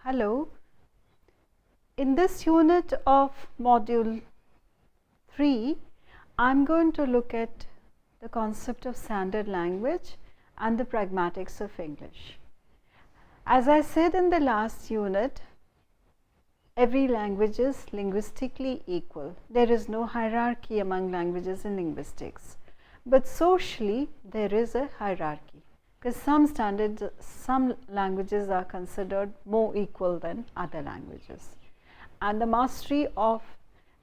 Hello. In this unit of module 3, I am going to look at the concept of standard language and the pragmatics of English. As I said in the last unit, every language is linguistically equal. There is no hierarchy among languages in linguistics, but socially there is a hierarchy, because some languages are considered more equal than other languages, and the mastery of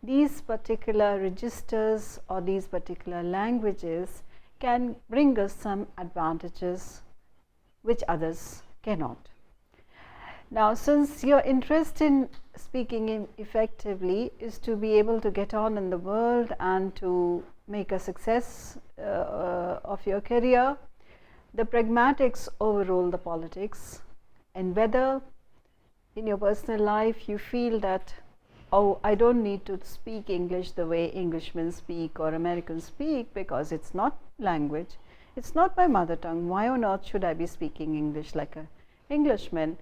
these particular registers or these particular languages can bring us some advantages which others cannot. Now, since your interest in speaking effectively is to be able to get on in the world and to make a success of your career, the pragmatics overrule the politics. And whether in your personal life you feel that, oh, I don't need to speak English the way Englishmen speak or Americans speak because it's not language, it's not my mother tongue, why on earth should I be speaking English like an Englishman?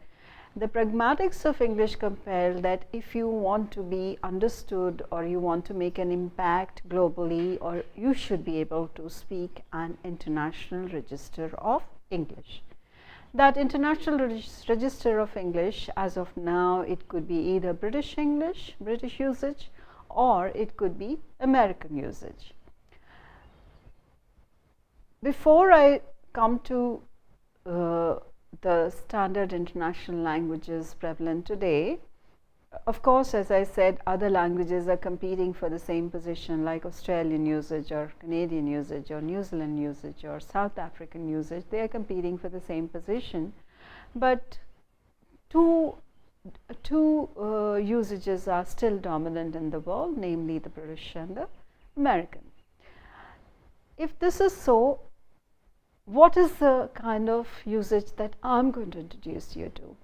The pragmatics of English compel that if you want to be understood or you want to make an impact globally, or you should be able to speak an international register of English. That international register of English, as of now, it could be either British English, British usage, or it could be American usage. Before I come to the standard international languages prevalent today, of course, as I said, other languages are competing for the same position, like Australian usage or Canadian usage or New Zealand usage or South African usage. They are competing for the same position, but two usages are still dominant in the world, namely the British and the American. If this is so, what is the kind of usage that I'm going to introduce you to?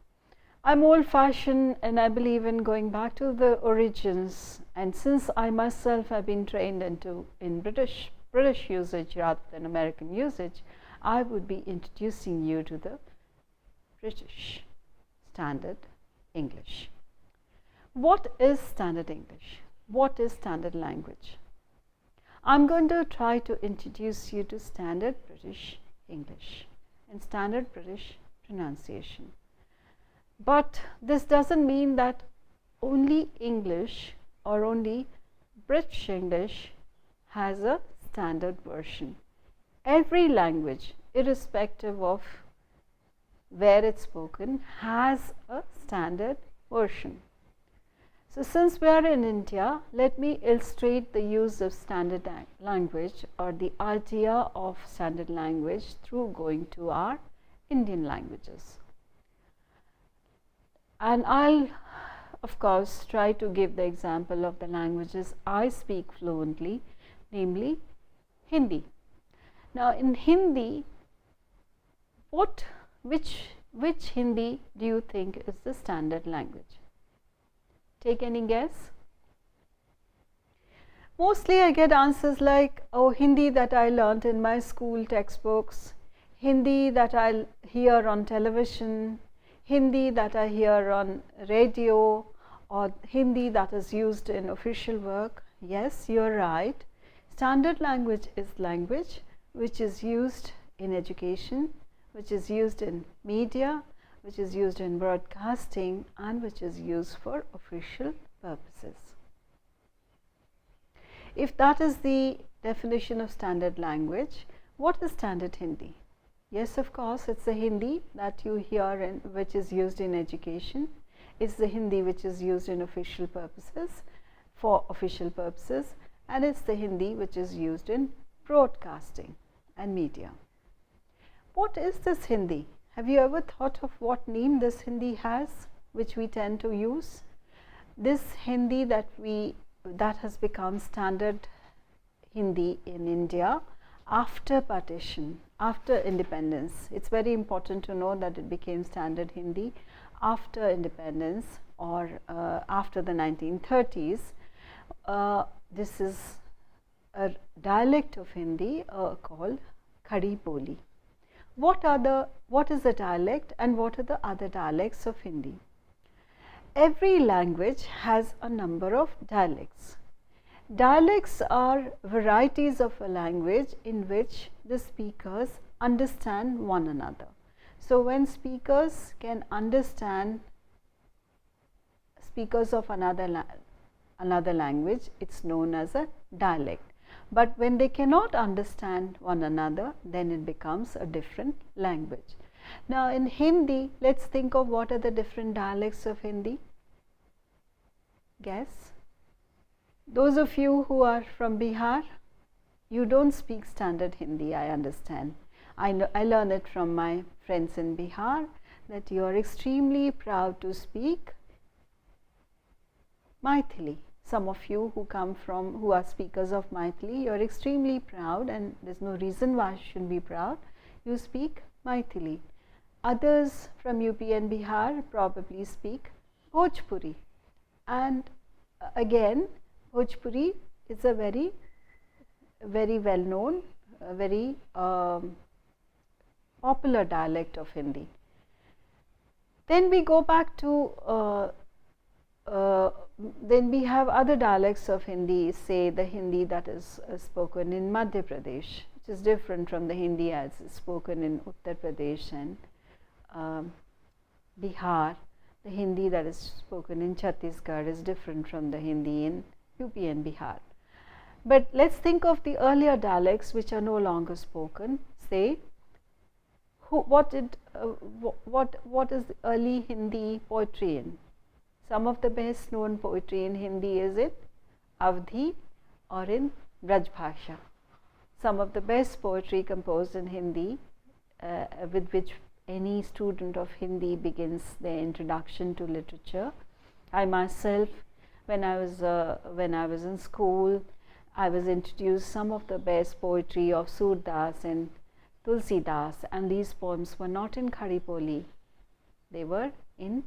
I'm old-fashioned and I believe in going back to the origins, and since I myself have been trained in British usage rather than American usage, I would be introducing you to the British Standard English. What is Standard English? What is standard language? I'm going to try to introduce you to Standard British English and Standard British pronunciation. But this doesn't mean that only English or only British English has a standard version. Every language, irrespective of where it's spoken, has a standard version. So, since we are in India, let me illustrate the use of standard language or the idea of standard language through going to our Indian languages. And I'll, of course, try to give the example of the languages I speak fluently, namely Hindi. Now, in Hindi, which Hindi do you think is the standard language? Take any guess? Mostly I get answers like, oh, Hindi that I learnt in my school textbooks, Hindi that I hear on television, Hindi that I hear on radio, or Hindi that is used in official work. Yes, you're right. Standard language is language which is used in education, which is used in media, which is used in broadcasting, and which is used for official purposes. If that is the definition of standard language, what is standard Hindi? Yes, of course, it's the Hindi that you hear and which is used in education. It's the Hindi which is used in official purposes, for official purposes, and it's the Hindi which is used in broadcasting and media. What is this Hindi? Have you ever thought of what name this Hindi has, which we tend to use? This Hindi that has become standard Hindi in India after partition, after independence. It's very important to know that it became standard Hindi after independence or after the 1930s. This is a dialect of Hindi called khadiboli. What is a dialect and what are the other dialects of Hindi? every language has a number of dialects. Dialects are varieties of a language in which the speakers understand one another. So, when speakers can understand speakers of another language, it is known as a dialect. But when they cannot understand one another, then it becomes a different language. Now, in Hindi, let us think of what are the different dialects of Hindi. Guess? Those of you who are from Bihar, you do not speak standard Hindi, I understand. I learn it from my friends in Bihar that you are extremely proud to speak Maithili. Some of you who are speakers of Maithili, you are extremely proud, and there is no reason why you should be proud. You speak Maithili. Others from UP and Bihar probably speak Bhojpuri, and again Bhojpuri is a very well known, very popular dialect of Hindi. Then we go back to then we have other dialects of Hindi, say the Hindi that is spoken in Madhya Pradesh, which is different from the Hindi as spoken in Uttar Pradesh and Bihar. The Hindi that is spoken in Chhattisgarh is different from the Hindi in UP and Bihar. But let us think of the earlier dialects which are no longer spoken. Say, what is the early Hindi poetry in? Some of the best known poetry in Hindi is in Avdhi or in Braj Bhasha. Some of the best poetry composed in Hindi with which any student of Hindi begins their introduction to literature. I myself, when I was in school, I was introduced some of the best poetry of Surdas and Tulsidas, and these poems were not in Khadiboli, they were in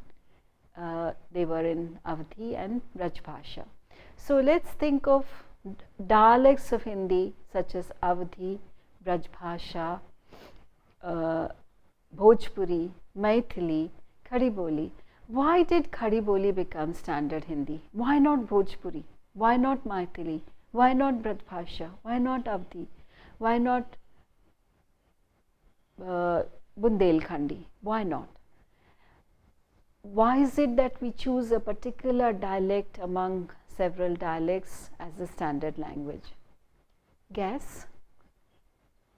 Avdhi and Braj Bhasha. So, let us think of dialects of Hindi such as Avdhi, Braj Bhasha, Bhojpuri, Maithili, Khadiboli. Why did Khadiboli become standard Hindi? Why not Bhojpuri? Why not Maithili? Why not Braj Bhasha? Why not Avdhi? Why not Bundelkhandi? Why not? Why is it that we choose a particular dialect among several dialects as the standard language? Guess?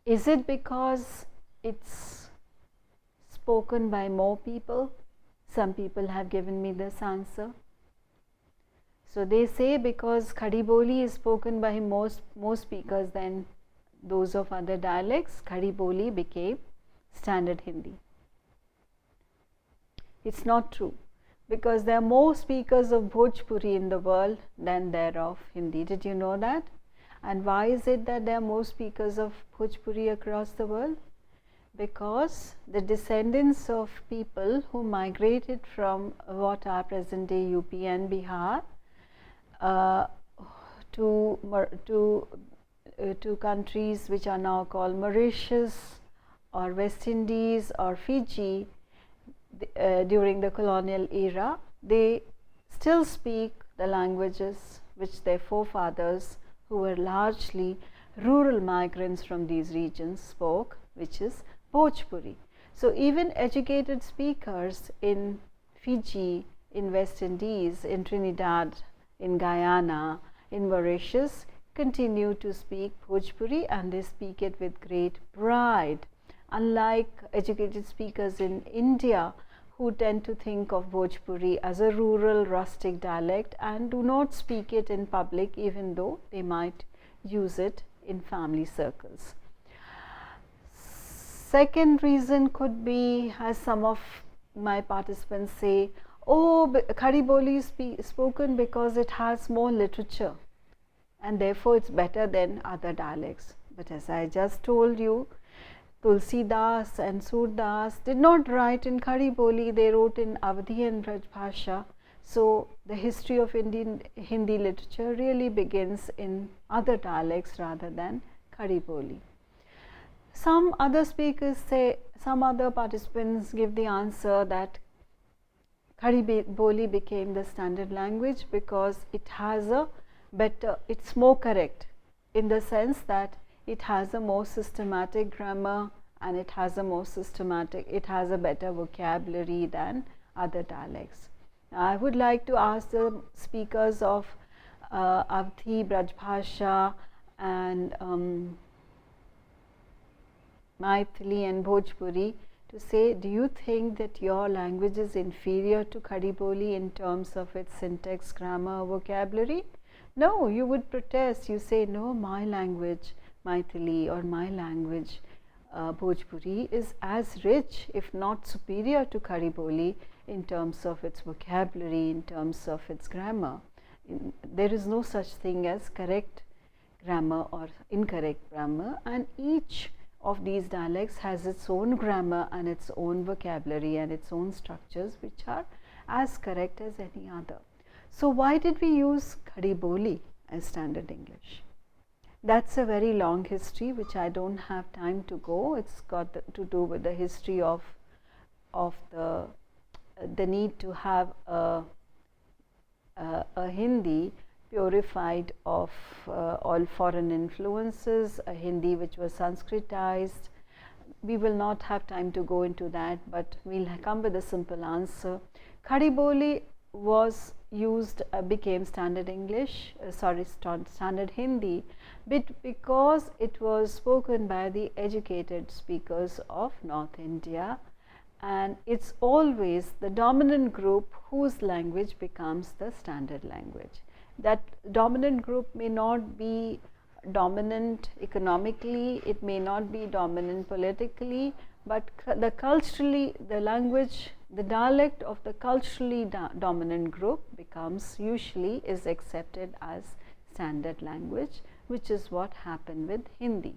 Is it because it's spoken by more people? Some people have given me this answer. So they say because Khadiboli is spoken by more speakers than those of other dialects, Khadiboli became standard Hindi. It's not true, because there are more speakers of Bhojpuri in the world than there of Hindi. Did you know that? And why is it that there are more speakers of Bhojpuri across the world? Because the descendants of people who migrated from what are present day UP and Bihar to countries which are now called Mauritius or West Indies or Fiji, during the colonial era, they still speak the languages which their forefathers, who were largely rural migrants from these regions, spoke, which is Bhojpuri. So, even educated speakers in Fiji, in West Indies, in Trinidad, in Guyana, in Mauritius continue to speak Bhojpuri, and they speak it with great pride. Unlike educated speakers in India, who tend to think of Bhojpuri as a rural rustic dialect and do not speak it in public, even though they might use it in family circles. Second reason could be, as some of my participants say, oh, Khadiboli is spoken because it has more literature and therefore it's better than other dialects. But as I just told you, Tulsidas and Surdas did not write in Khadiboli, they wrote in Avdhi and Braj Bhasha. So, the history of Indian Hindi literature really begins in other dialects rather than Khadiboli. Some other speakers say, some other participants give the answer that Khadiboli became the standard language because it has a better, it's more correct in the sense that it has a more systematic grammar and it has a better vocabulary than other dialects. I would like to ask the speakers of Avdhi, Braj Bhasha and Maithili and Bhojpuri to say, do you think that your language is inferior to Khadiboli in terms of its syntax, grammar, vocabulary? No, you would protest. You say, no, my language, Maithili, or my language, Bhojpuri, is as rich, if not superior to Khadiboli in terms of its vocabulary, in terms of its grammar. There is no such thing as correct grammar or incorrect grammar, and each of these dialects has its own grammar and its own vocabulary and its own structures which are as correct as any other. So why did we use Khadiboli as standard English? That's a very long history which I don't have time to go. It's got to do with the history of the need to have a Hindi purified of all foreign influences, a Hindi which was Sanskritized. We will not have time to go into that, but we'll come with a simple answer. Khadiboli was used, became standard English, standard Hindi, but because it was spoken by the educated speakers of North India, and it's always the dominant group whose language becomes the standard language. That dominant group may not be dominant economically, it may not be dominant politically, but the language, the dialect of the culturally dominant group is accepted as standard language, which is what happened with Hindi.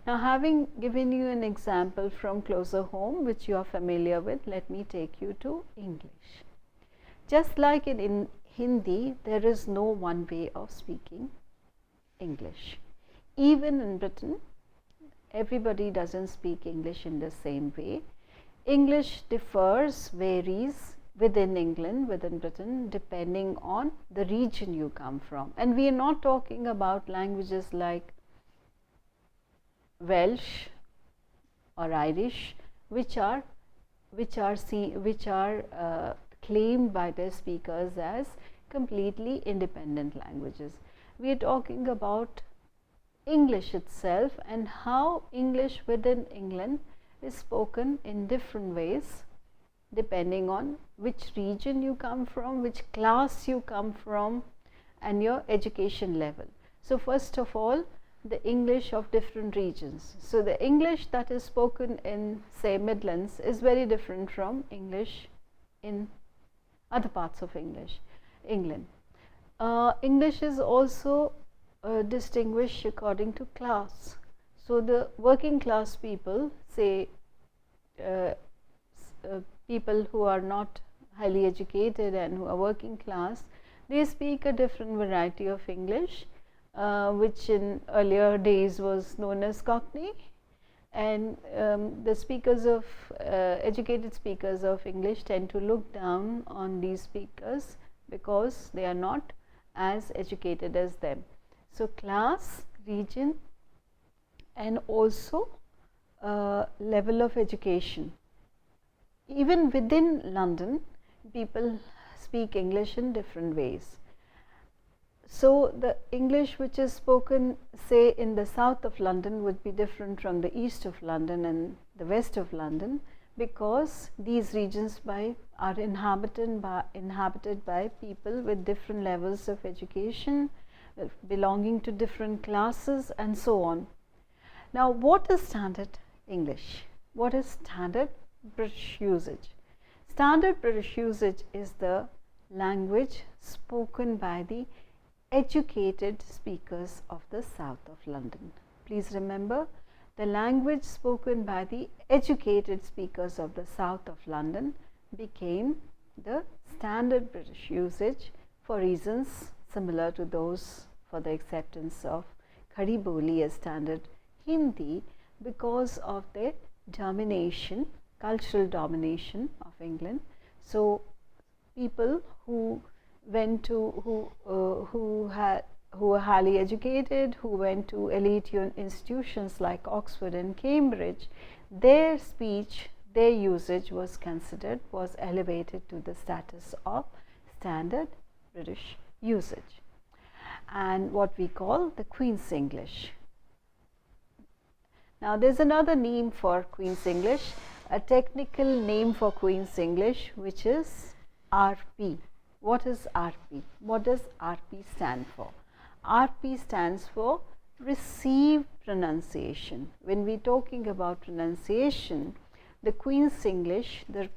Now, having given you an example from closer home which you are familiar with, let me take you to English. Just like in Hindi, there is no one way of speaking English. Even in Britain, everybody doesn't speak English in the same way. English varies within England, within Britain, depending on the region you come from. And we are not talking about languages like Welsh or Irish, which are claimed by their speakers as completely independent languages. We are talking about English itself and how English within England is spoken in different ways depending on which region you come from, which class you come from, and your education level. So first of all, the English of different regions. So the English that is spoken in, say, Midlands is very different from English in other parts of England. English is also distinguished according to class. So the working class people, say people who are not highly educated and who are working class, they speak a different variety of English, which in earlier days was known as cockney, and the speakers of educated speakers of English tend to look down on these speakers because they are not as educated as them. So class, region, and also level of education. Even within London, people speak English in different ways. So the English which is spoken, say, in the south of London would be different from the east of London and the west of London, because these regions are inhabited by people with different levels of education, belonging to different classes, and so on. Now, what is standard English? What is standard British usage? Standard British usage is the language spoken by the educated speakers of the south of London. Please remember, the language spoken by the educated speakers of the south of London became the standard British usage for reasons similar to those for the acceptance of Khadiboli as standard Hindi, because of the domination, cultural domination of England. So people who went to who were highly educated, who went to elite institutions like Oxford and Cambridge, their speech, their usage was elevated to the status of standard British usage, and what we call the Queen's English. Now, there is another name for Queen's English, a technical name for Queen's English, which is RP. What is RP? What does RP stand for? RP stands for received pronunciation. When we are talking about pronunciation, the Queen's English, the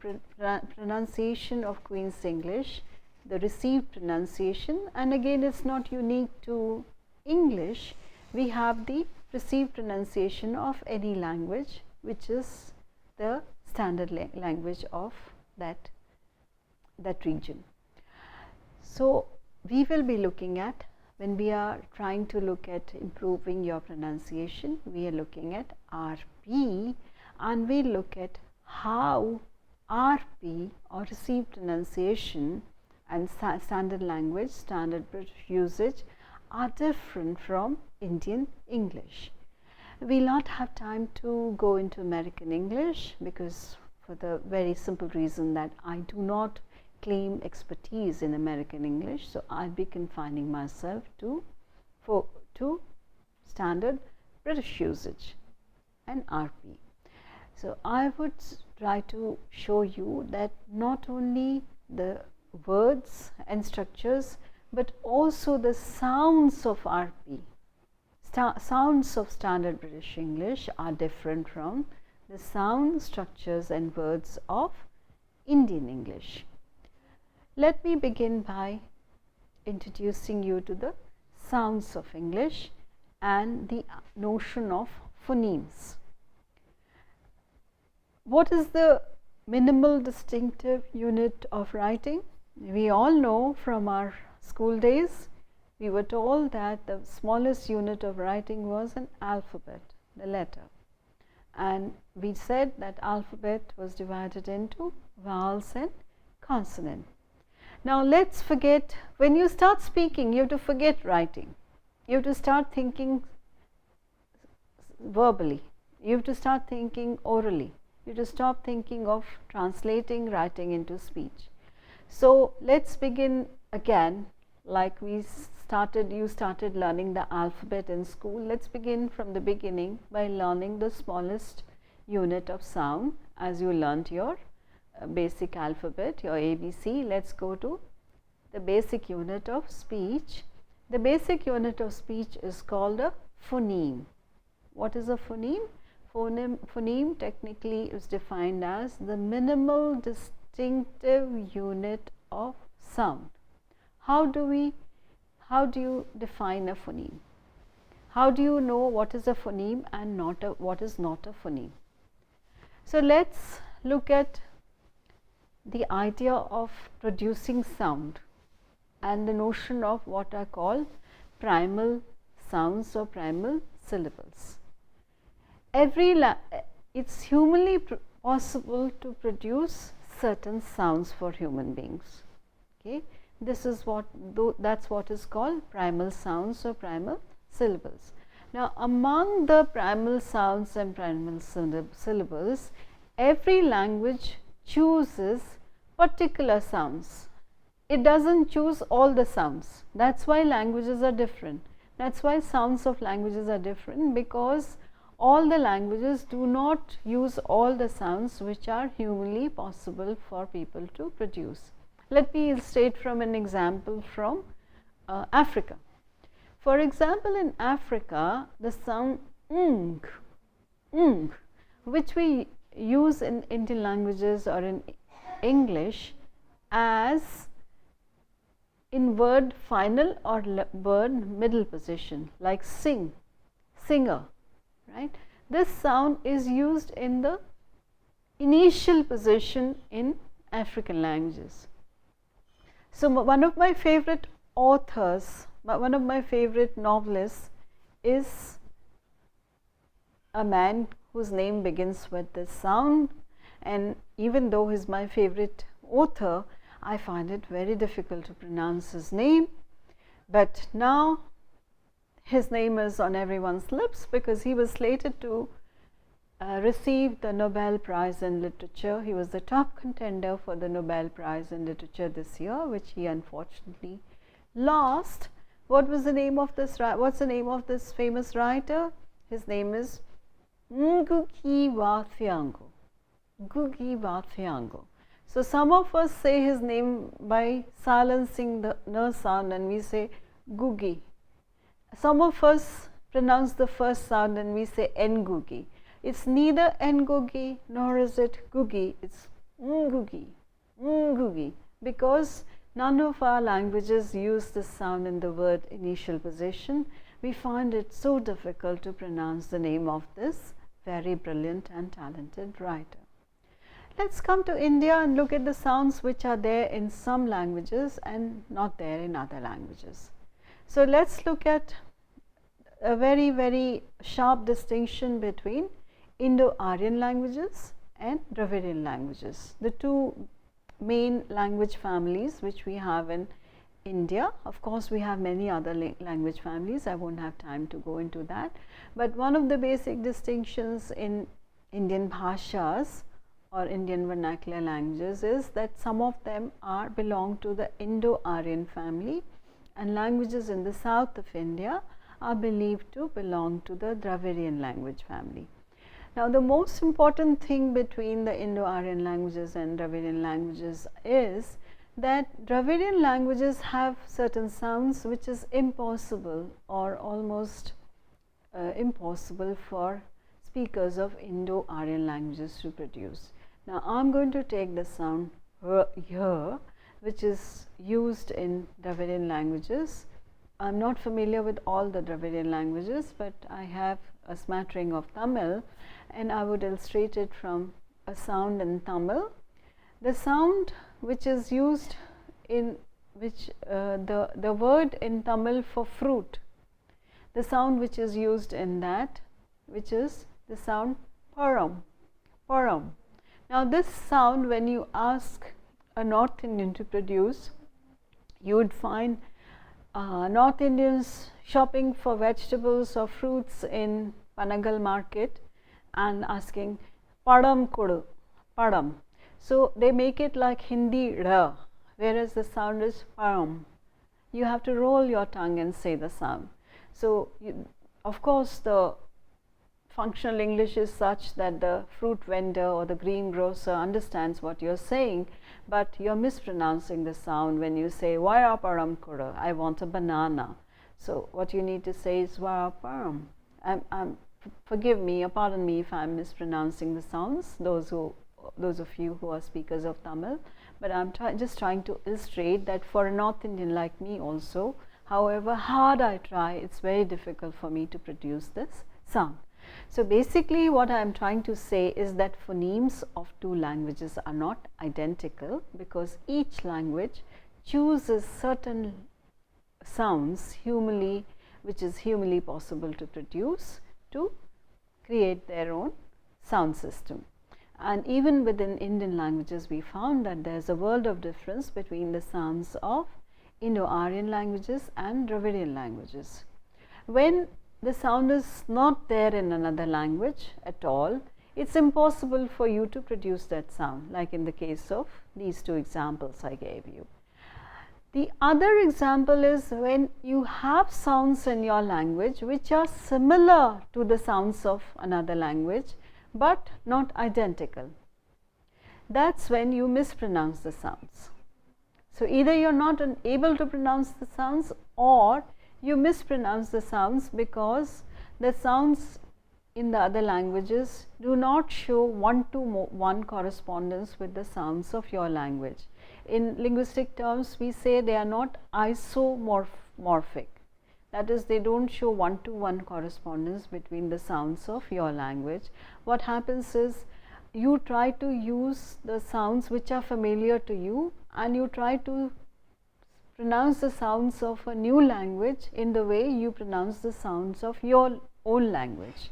pronunciation of Queen's English, the received pronunciation, and again it is not unique to English, we have the received pronunciation of any language, which is the standard language of that region. So, we will be looking at, when we are trying to look at improving your pronunciation, we are looking at RP, and we look at how RP or received pronunciation and standard language, standard British usage are different from Indian English. We will not have time to go into American English, because for the very simple reason that I do not claim expertise in American English. So, I will be confining myself to standard British usage and RP. So, I would try to show you that not only the words and structures, but also the sounds of RP, sounds of standard British English are different from the sound structures and words of Indian English. Let me begin by introducing you to the sounds of English and the notion of phonemes. What is the minimal distinctive unit of writing? We all know from our school days, we were told that the smallest unit of writing was an alphabet, the letter, and we said that alphabet was divided into vowels and consonant. Now, let us forget, when you start speaking, you have to forget writing, you have to start thinking verbally, you have to start thinking orally, you have to stop thinking of translating writing into speech. So, let us begin again, like you started learning the alphabet in school. Let us begin from the beginning by learning the smallest unit of sound as you learnt your basic alphabet, your ABC. Let us go to the basic unit of speech. The basic unit of speech is called a phoneme. What is a phoneme? Phoneme technically is defined as the minimal distinctive unit of sound. How do you define a phoneme? How do you know what is a phoneme and what is not a phoneme? So, let us look at the idea of producing sound and the notion of what are called primal sounds or primal syllables. It's humanly possible to produce certain sounds for human beings. Okay, this is that's what is called primal sounds or primal syllables. Now, among the primal sounds and primal syllables, every language chooses particular sounds. It does not choose all the sounds. That is why languages are different. That is why sounds of languages are different, because all the languages do not use all the sounds which are humanly possible for people to produce. Let me illustrate from an example from Africa. For example, in Africa, the sound which we use in Indian languages or in English as in word final or word middle position, like sing, singer, right? This sound is used in the initial position in African languages. So, one of my favorite authors, one of my favorite novelists is a man whose name begins with this sound, and even though he is my favorite author, I find it very difficult to pronounce his name, but now his name is on everyone's lips because he was slated to receive the Nobel Prize in Literature. He was the top contender for the Nobel Prize in Literature this year, which he unfortunately lost. What was the name of this? What's the name of this famous writer? His name is Ngugi wa Thiong'o. Ngugi wa Thiong'o. So some of us say his name by silencing the n sound, and we say Gugi. Some of us pronounce the first sound and we say Ngugi. It's neither Ngugi nor is it Gugi. It's Ngugi, Ngugi, because none of our languages use this sound in the word initial position. We find it so difficult to pronounce the name of this very brilliant and talented writer. Let's come to India and look at the sounds which are there in some languages and not there in other languages. So let's look at a very, very sharp distinction between Indo-Aryan languages and Dravidian languages, the two main language families which we have in India. Of course, we have many other language families. I won't have time to go into that, but one of the basic distinctions in Indian Bhashas or Indian vernacular languages is that some of them belong to the Indo-Aryan family, and languages in the south of India are believed to belong to the Dravidian language family. Now, the most important thing between the Indo-Aryan languages and Dravidian languages is that Dravidian languages have certain sounds which is impossible or almost impossible for speakers of Indo-Aryan languages to produce. Now, I am going to take the sound here, which is used in Dravidian languages. I am not familiar with all the Dravidian languages, but I have a smattering of Tamil, and I would illustrate it from a sound in Tamil. The sound which is used in which the word in Tamil for fruit, the sound which is used in that, which is the sound param, param. Now, this sound, when you ask a North Indian to produce, you would find North Indians shopping for vegetables or fruits in Panagal market and asking padam kodu, padam. So, they make it like Hindi ra, whereas the sound is param. You have to roll your tongue and say the sound. So, of course, the functional English is such that the fruit vendor or the greengrocer understands what you're saying, but you're mispronouncing the sound when you say vaya param kodu, I want a banana. So, what you need to say is vaya param. Forgive me or pardon me if I'm mispronouncing the sounds, those of you who are speakers of Tamil, but I'm just trying to illustrate that for a North Indian like me also, however hard I try, it's very difficult for me to produce this sound. So, basically what I am trying to say is that phonemes of two languages are not identical, because each language chooses certain sounds which is humanly possible to produce to create their own sound system. And even within Indian languages, we found that there is a world of difference between the sounds of Indo-Aryan languages and Dravidian languages. When the sound is not there in another language at all, it's impossible for you to produce that sound, like in the case of these two examples I gave you. The other example is when you have sounds in your language which are similar to the sounds of another language, but not identical. That's when you mispronounce the sounds. So, either you're not able to pronounce the sounds, or you mispronounce the sounds because the sounds in the other languages do not show one-to-one correspondence with the sounds of your language. In linguistic terms, we say they are not isomorphic. That is, they don't show one-to-one correspondence between the sounds of your language. What happens is, you try to use the sounds which are familiar to you, and you try to pronounce the sounds of a new language in the way you pronounce the sounds of your own language,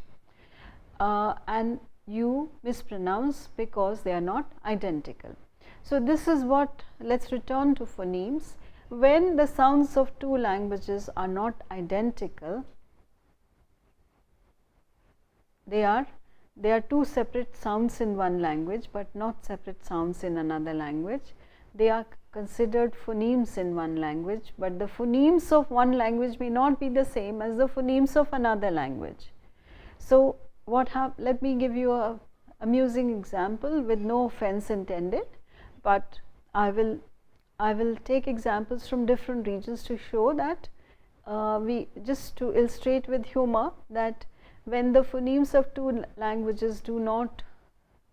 and you mispronounce because they are not identical. So, this is what, let us return to phonemes. When the sounds of two languages are not identical, they are two separate sounds in one language, but not separate sounds in another language. They are considered phonemes in one language, but the phonemes of one language may not be the same as the phonemes of another language. So, let me give you a amusing example with no offense intended, but I will take examples from different regions to show that just to illustrate with humor that when the phonemes of two languages do not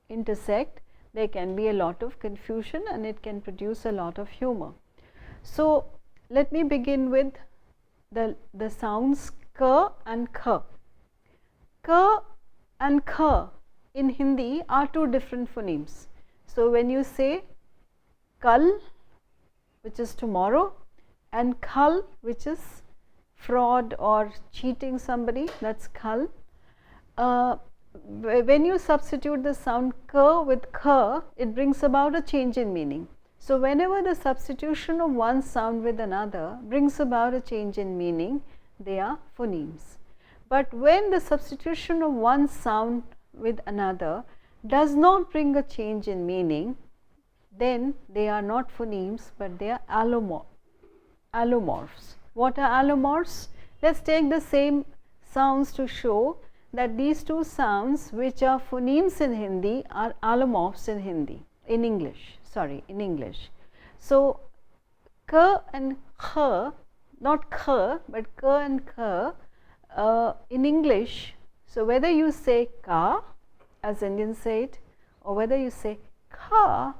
intersect, there can be a lot of confusion and it can produce a lot of humor. So, let me begin with the sounds k and kh. K and kh in Hindi are two different phonemes. So, when you say kal, which is tomorrow, and khal, which is fraud or cheating somebody, that is khal. When you substitute the sound k with kh, it brings about a change in meaning. So, whenever the substitution of one sound with another brings about a change in meaning, they are phonemes. But when the substitution of one sound with another does not bring a change in meaning, then they are not phonemes, but they are allomorphs. What are allomorphs? Let us take the same sounds to show that these two sounds which are phonemes in Hindi are allomorphs in English. So, k and kh, not kh, but k and kh in English. So, whether you say ka as Indians say it, or whether you say kha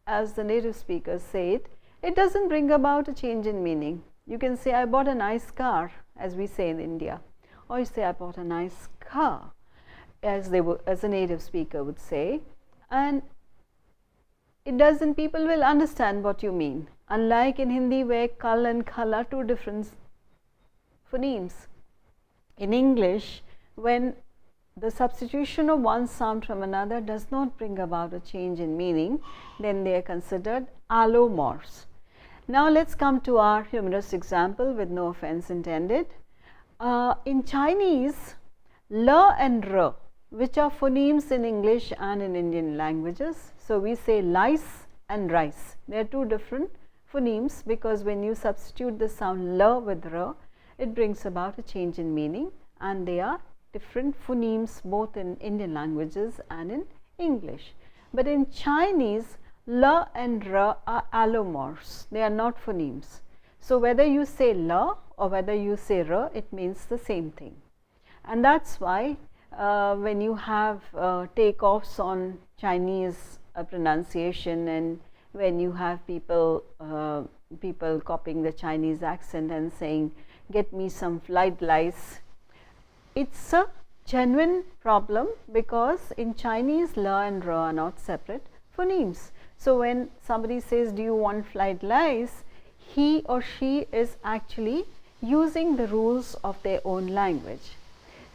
as the native speakers say it, it does not bring about a change in meaning. You can say I bought a nice car, as we say in India, or you say I bought a nice car, as a native speaker would say, and it doesn't, people will understand what you mean, unlike in Hindi where kal and khal are two different phonemes. In English, when the substitution of one sound from another does not bring about a change in meaning, then they are considered allomorphs. Now, let us come to our humorous example with no offense intended. In Chinese, l and r, which are phonemes in English and in Indian languages. So, we say lice and rice. They are two different phonemes because when you substitute the sound l with r, it brings about a change in meaning, and they are different phonemes both in Indian languages and in English. But in Chinese, l and r are allomorphs, they are not phonemes. So, whether you say l or whether you say r, it means the same thing. And that is why when you have takeoffs on Chinese pronunciation, and when you have people copying the Chinese accent and saying get me some fried rice, it is a genuine problem because in Chinese l and r are not separate phonemes. So, when somebody says do you want fried rice, he or she is actually using the rules of their own language.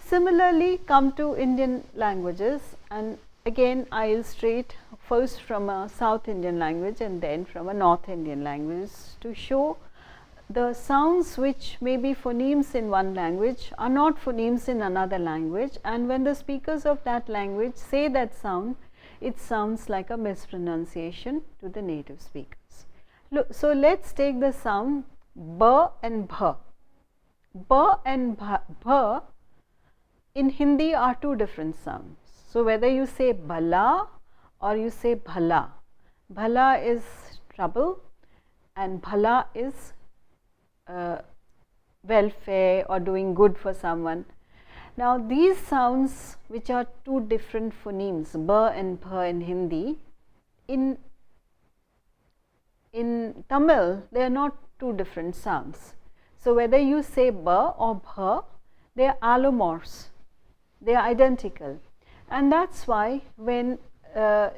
Similarly, come to Indian languages, and again I illustrate first from a South Indian language and then from a North Indian language to show the sounds which may be phonemes in one language are not phonemes in another language, and when the speakers of that language say that sound, it sounds like a mispronunciation to the native speakers. Look, so let us take the sound b and bh. B and bh in Hindi are two different sounds. So, whether you say bhala or you say bhala, bhala is trouble and bhala is welfare or doing good for someone. Now, these sounds which are two different phonemes, b and bh in Hindi, in Tamil they are not two different sounds. So, whether you say b or bh, they are allomorphs, they are identical, and that is why when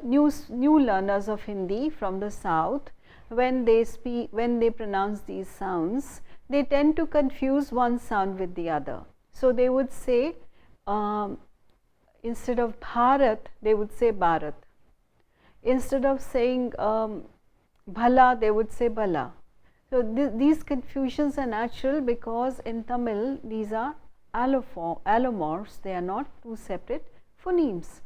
new learners of Hindi from the south, when they pronounce these sounds, they tend to confuse one sound with the other. So, they would say instead of Bharat, they would say Bharat. Instead of saying bhala, they would say bala. So these confusions are natural because in Tamil these are allomorphs, they are not two separate phonemes.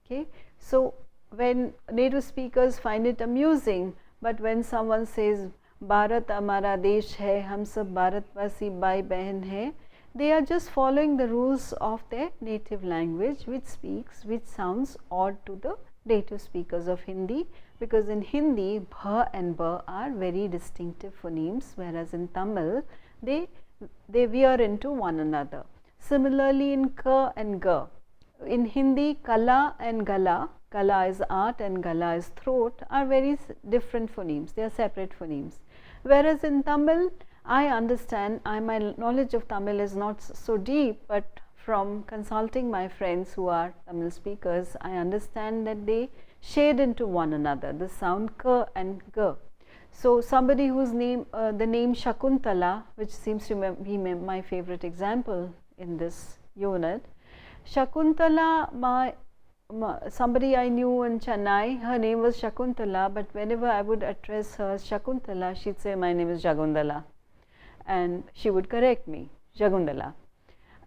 Okay. So when native speakers find it amusing, but when someone says Bharat Amara Desh hai, hum sab Bharatwasi bhai behan hai, they are just following the rules of their native language, which sounds odd to the native speakers of Hindi, because in Hindi bha and ba are very distinctive phonemes, whereas in Tamil they veer into one another. Similarly in ka and ga, in Hindi kala and gala, kala is art and gala is throat, are very different phonemes, they are separate phonemes. Whereas in Tamil, I understand, my knowledge of Tamil is not so deep, but from consulting my friends who are Tamil speakers, I understand that they shade into one another, the sound ka and ga. So somebody whose name, the name Shakuntala, which seems to be my favorite example in this unit, Shakuntala, somebody I knew in Chennai, her name was Shakuntala, but whenever I would address her as Shakuntala, she'd say my name is Jagundala, and she would correct me, Jagundala.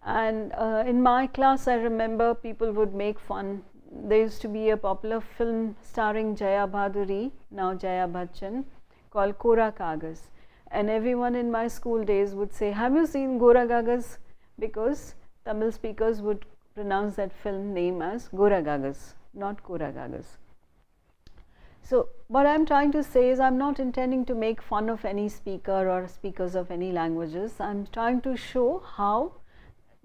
And in my class I remember people would make fun. There used to be a popular film starring Jaya Bhaduri, now Jaya Bachchan, called Kora Kagas, and everyone in my school days would say, have you seen Gora Kagas? Because Tamil speakers would pronounce that film name as Gora Kagas, not Kora Kagas. So what I am trying to say is, I am not intending to make fun of any speaker or speakers of any languages. I am trying to show how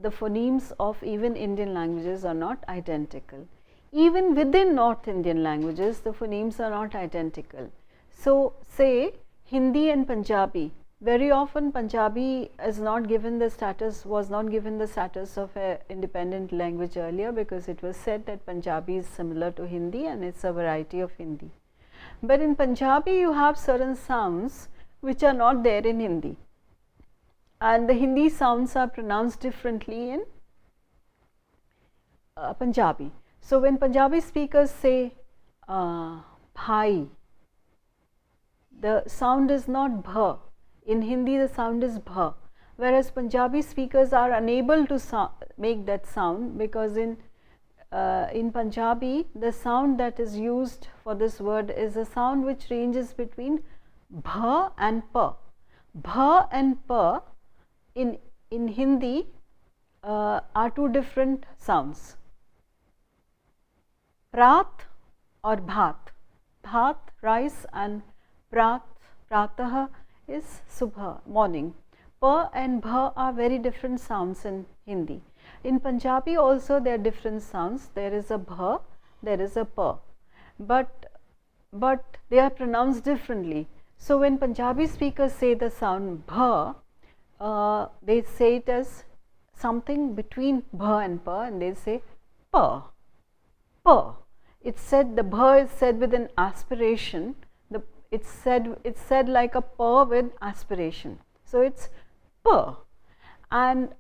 the phonemes of even Indian languages are not identical. Even within North Indian languages, the phonemes are not identical. So say Hindi and Punjabi, very often Punjabi is not given the status, was not given the status of an independent language earlier, because it was said that Punjabi is similar to Hindi and it's a variety of Hindi. But in Punjabi you have certain sounds which are not there in Hindi, and the Hindi sounds are pronounced differently in Punjabi. So when Punjabi speakers say bhai, the sound is not bha. In Hindi the sound is bha, whereas Punjabi speakers are unable to make that sound, because in Punjabi the sound that is used for this word is a sound which ranges between bha and pa. Bha and pa in Hindi are two different sounds. Prat or bhat. Bhat, rice, and pratah is subha, morning. Pa and bha are very different sounds in Hindi. In Punjabi also there are different sounds. There is a bha, there is a pa, but they are pronounced differently. So when Punjabi speakers say the sound bha, they say it as something between bha and pa, and they say pa, pa. It's said, the bha is said with an aspiration. It's said like a pa with aspiration. So it's pa. And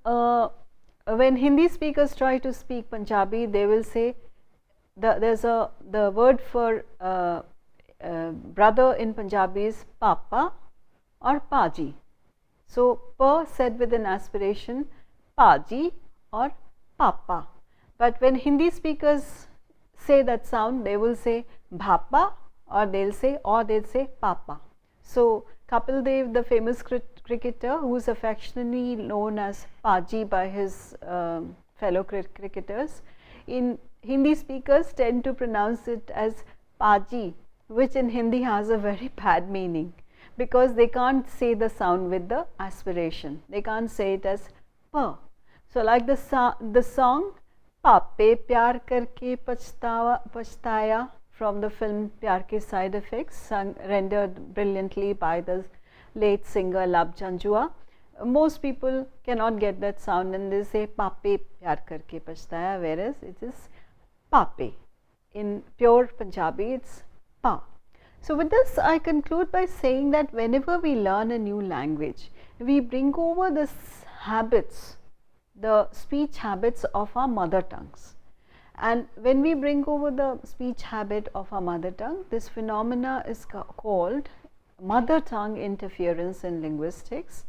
when Hindi speakers try to speak Punjabi, they will say the word for brother in Punjabi is papa or paji. So pa said with an aspiration, paji or papa. But when Hindi speakers say that sound, they will say bhapa, or they'll say papa. So Kapil Dev, the famous cricketer, who is affectionately known as Paji by his fellow cricketers, in Hindi speakers tend to pronounce it as Paji, which in Hindi has a very bad meaning, because they can't say the sound with the aspiration. They can't say it as pa. So like the song Pape Pyar Karke Pachhtaya from the film Pyar Ke Side Effects, rendered brilliantly by the late singer Lab Janjua. Most people cannot get that sound and they say Pape Pyar Karke Pachhtaya, whereas it is Pape. In pure Punjabi it's Pa. So with this I conclude by saying that whenever we learn a new language, we bring over the habits, the speech habits of our mother tongues, And when we bring over the speech habit of our mother tongue, this phenomena is called mother tongue interference in linguistics.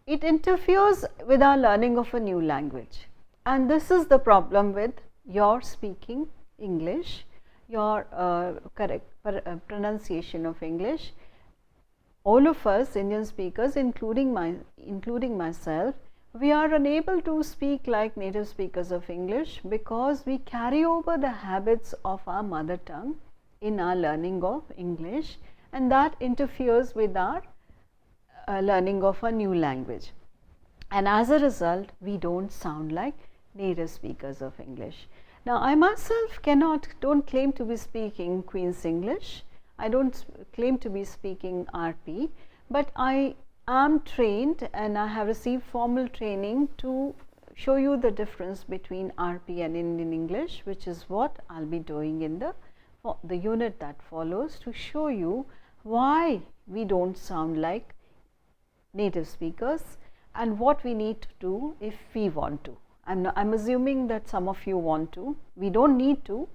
It interferes with our learning of a new language, and this is the problem with your speaking English, your correct pronunciation of English. All of us Indian speakers, including myself, we are unable to speak like native speakers of English because we carry over the habits of our mother tongue in our learning of English, and that interferes with our learning of a new language, and as a result we don't sound like native speakers of English. Now, I myself don't claim to be speaking Queen's English, I don't claim to be speaking RP, but I am trained and I have received formal training to show you the difference between RP and Indian English, which is what I'll be doing in the unit that follows, to show you why we don't sound like native speakers and what we need to do if we want to. I'm assuming that some of you want to. We don't need to.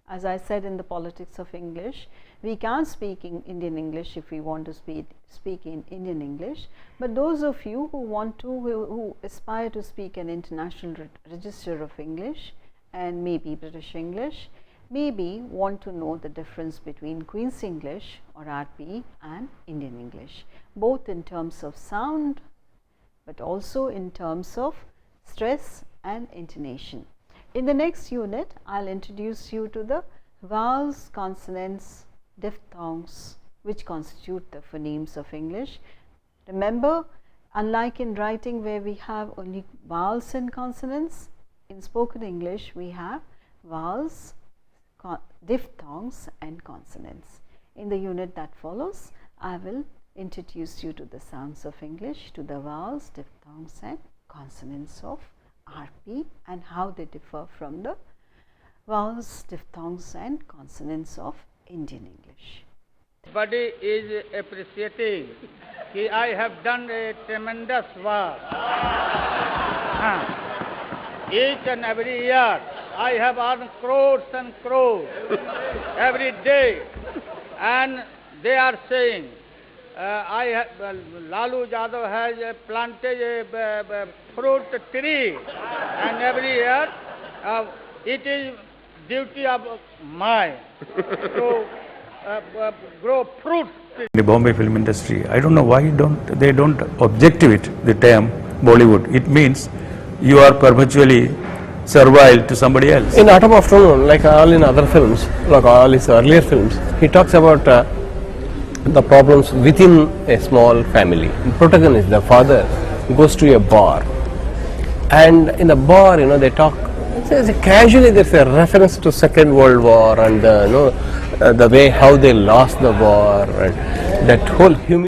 As I said in the politics of English, we can speak in Indian English if we want to speak in Indian English, but those of you who want to, who aspire to speak an international register of English and maybe British English, maybe want to know the difference between Queen's English or RP and Indian English, both in terms of sound but also in terms of stress and intonation. In the next unit, I'll introduce you to the vowels, consonants, diphthongs, which constitute the phonemes of English. Remember, unlike in writing where we have only vowels and consonants, in spoken English we have vowels, diphthongs and consonants. In the unit that follows, I will introduce you to the sounds of English, to the vowels, diphthongs and consonants of RP and how they differ from the vowels, diphthongs and consonants of Indian English. Everybody is appreciating that I have done a tremendous work. Each and every year I have earned crores and crores every day, and they are saying Lalu Yadav has planted a fruit tree, and every year it is duty of mine to grow fruits. In the Bombay film industry, I don't know why they don't objective the term Bollywood. It means you are perpetually servile to somebody else. In Autumn Afternoon, like all in other films, like all his earlier films, he talks about the problems within a small family. The protagonist, the father, goes to a bar, and in the bar, they talk. Casually, there's a reference to Second World War and the way how they lost the war, and that whole